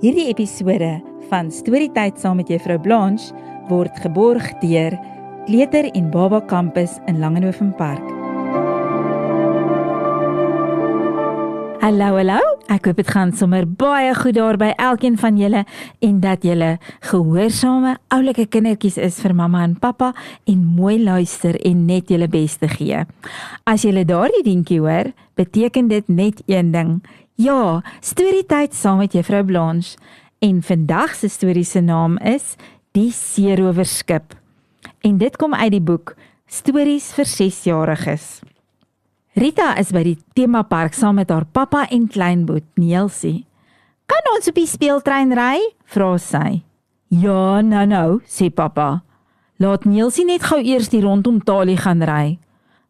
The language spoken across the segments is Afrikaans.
Hierdie episode van Storytyd saam met Juffrou Blanche word geborg deur Kleuter en Baba Campus in Langenhoven Park. Hallo, ek hoop dit gaan sommer baie goed daar by elkeen van julle en dat julle gehoorsame, oulike kindertjies is vir mamma en pappa en mooi luister en net julle beste gee. As julle daardie dingetjie hoor, beteken dit net een ding. Ja, Storytyd saam met Juffrou Blanche en vandag se storie se naam is Die Seerowerskip. En dit kom uit die boek Stories vir 6-jariges. Rita is by die themapark saam met haar pappa en kleinboet Nielsie. Kan ons op die speeltrein ry? Vra sy. Ja, nou, sê pappa. Laat Nielsie net gou eers die rondom Talie gaan ry.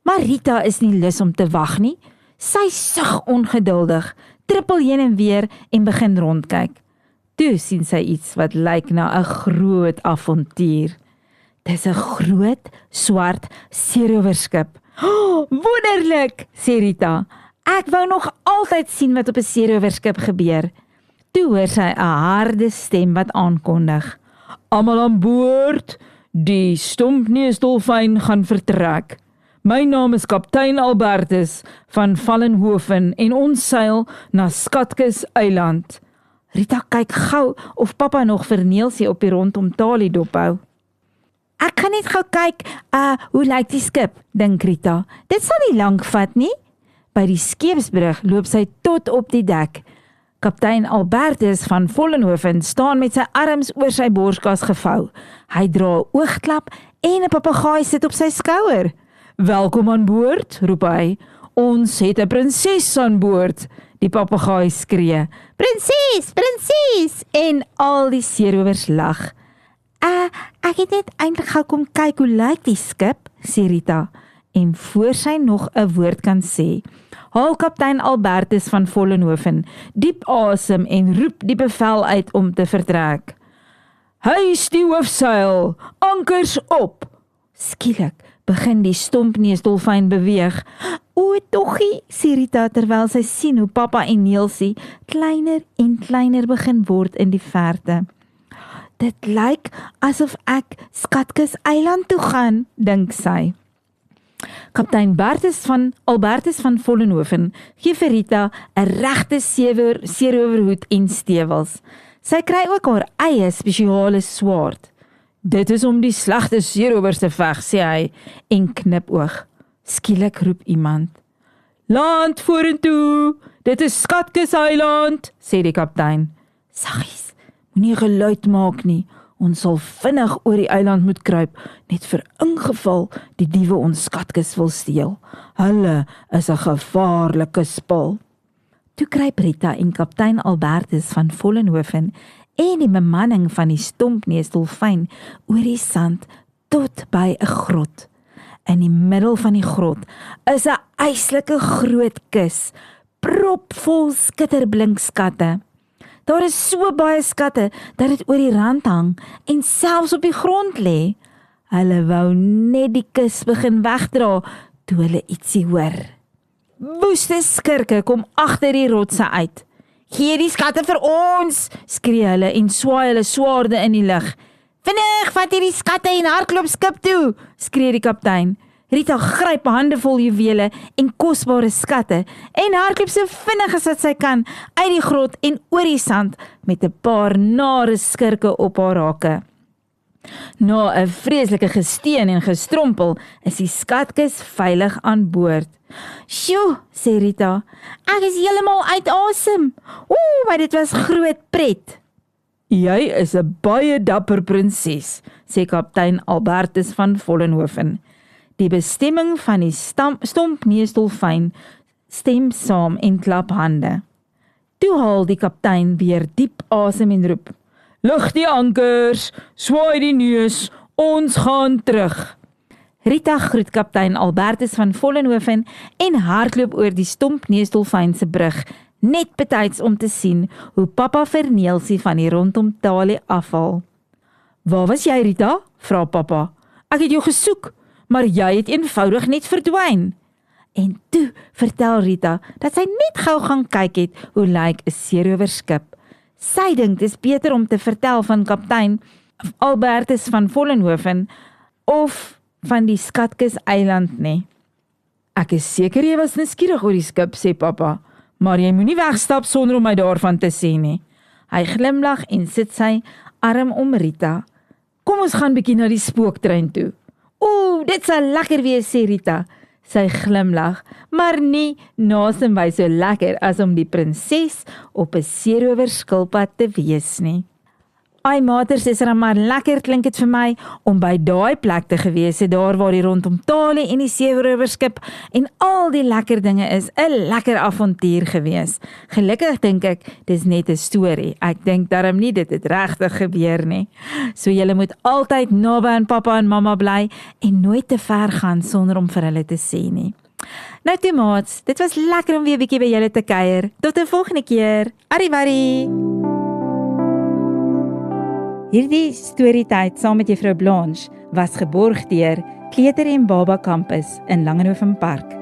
Maar Rita is nie lus om te wag nie. Sy sug ongeduldig, trippel heen en weer en begin rondkyk. Toe sien sy iets wat lyk na 'n groot avontuur. Dis 'n groot, swart seerowerskip. Oh, wonderlik, sê Rita. Ek wou nog altyd sien wat op 'n seerowerskip gebeur. Toe hoor sy 'n harde stem wat aankondig. Almal aan boord, die stompneusdolfyn gaan vertrek. My naam is kaptein Albertus van Vollenhoven en ons seil na Skatkis Eiland. Rita kyk gou of pappa nog vir Nielsie op die rondom Talie dophou. Ek gaan net gou kyk, hoe lyk die skip, dink Rita. Dit sal nie lank vat nie. By die skeepsbrug loop sy tot op die dek. Kaptein Albertus van Vollenhoven staan met sy arms oor sy borskas gevou. Hy dra 'n oogklap en 'n papegaai sit op sy skouer. Welkom aan boord, roep hy. Ons het 'n prinses aan boord. Die papegaai skree. Prinses, prinses! En al die seerowers lag. Ek het net eintlik gou kom kyk hoe lyk die skip, sê Rita. En voor sy nog 'n woord kan sê, haal kaptein Albertus van Vollenhoven diep asem en roep die bevel uit om te vertrek. Hys die hoofseil, ankers op! Skielik begin die stompneusdolfyn beweeg. O, toggie, sê Rita terwyl sy sien hoe pappa en Nielsie kleiner en kleiner begin word in die verte. Dit lyk asof ek Skatkis Eiland toe gaan, dink sy. Kaptein Albertus van Vollenhoven gee vir Rita 'n regte seerowerhoed en stewels. Sy kry ook haar eie spesiale swaard. Dit is om die slegte seerowers te veg, sê hy, en knipoog. Skielik roep iemand. Land vorentoe, dit is Skatkis Eiland, sê die kaptein. Saggies, moenie geluid maak nie, ons sal vinnig oor die eiland moet kruip, net vir ingeval die diewe ons skatkis wil steel. Hulle is 'n gevaarlike spul. Toe kruip Rita en kaptein Albertus van Vollenhoven en die bemanning van die stompneusdolfyn oor die sand tot by 'n grot. In die middel van die grot is 'n yslike groot kus, propvol skitterblink skatte. Daar is so baie skatte dat dit oor die rand hang en selfs op die grond lê. Hulle wou net die kus begin wegdra toe hulle ietsie hoor. Woeste skurke kom agter die rotse uit. Gee die skatte vir ons, skree hulle en swaai hulle swaarde in die lug. Vinnig, vat hierdie skatte en hardloop skip toe, skree die kaptein. Rita gryp handevol juwele en kosbare skatte en hardloop so vinnig as wat sy kan uit die grot en oor die sand met 'n paar nare skurke op haar hake. Na 'n vreeslike gesteen en gestrompel is die skatkis veilig aan boord. Sjoe, sê Rita, ek is heeltemal uit asem. Maar dit was groot pret. Jy is 'n baie dapper prinses, sê kaptein Albertus van Vollenhoven. Die bestemming van die stompneusdolfyn stem saam en klap hande. Toe haal die kaptein weer diep asem en roep. Lig die ankers, swaai die neus, ons gaan terug. Rita groet kaptein Albertus van Vollenhoven en hardloop oor die stompneusdolfyn se brug, net betyds om te sien hoe pappa vir Nielsie van die rondom Talie afhaal. Waar was jy, Rita? Vra pappa. Ek het jou gesoek, maar jy het eenvoudig net verdwyn. En toe vertel Rita dat sy net gou gaan kyk het hoe lyk 'n seerowerskip. Sy dink dis beter om te vertel van kaptein Albertus van Vollenhoven of van die Skatkis eiland nie. Ek is seker jy was nuuskierig oor die skip, sê pappa, maar jy moenie wegstap sonder om my daarvan te sê nie. Hy glimlag en sit sy arm om Rita. Kom ons gaan bietjie na die spooktrein toe. Ooh, dit sal lekker wees, sê Rita. Sy glimlag, maar nie naasendby so lekker as om die prinses op 'n seerower skilpad te wees nie. Ai maters, is er maar lekker, klink dit vir my, om by daai plek te gewees het, daar waar die rondom Talie en die seerowerskip en al die lekker dinge is, 'n lekker avontuur gewees. Gelukkig dink ek, dis net 'n storie. Ek dink darm nie dit het regtig gebeur nie. So julle moet altyd naby aan pappa en mamma bly en nooit te ver gaan sonder om vir hulle te sê nie. Nou toe maats, dit was lekker om weer 'n bietjie by julle te kuier. Tot 'n volgende keer. Arrivederci. Hierdie storietyd saam met Juffrou Blanche was geborg deur Kleuter en Baba Kampus in Langehoven Park.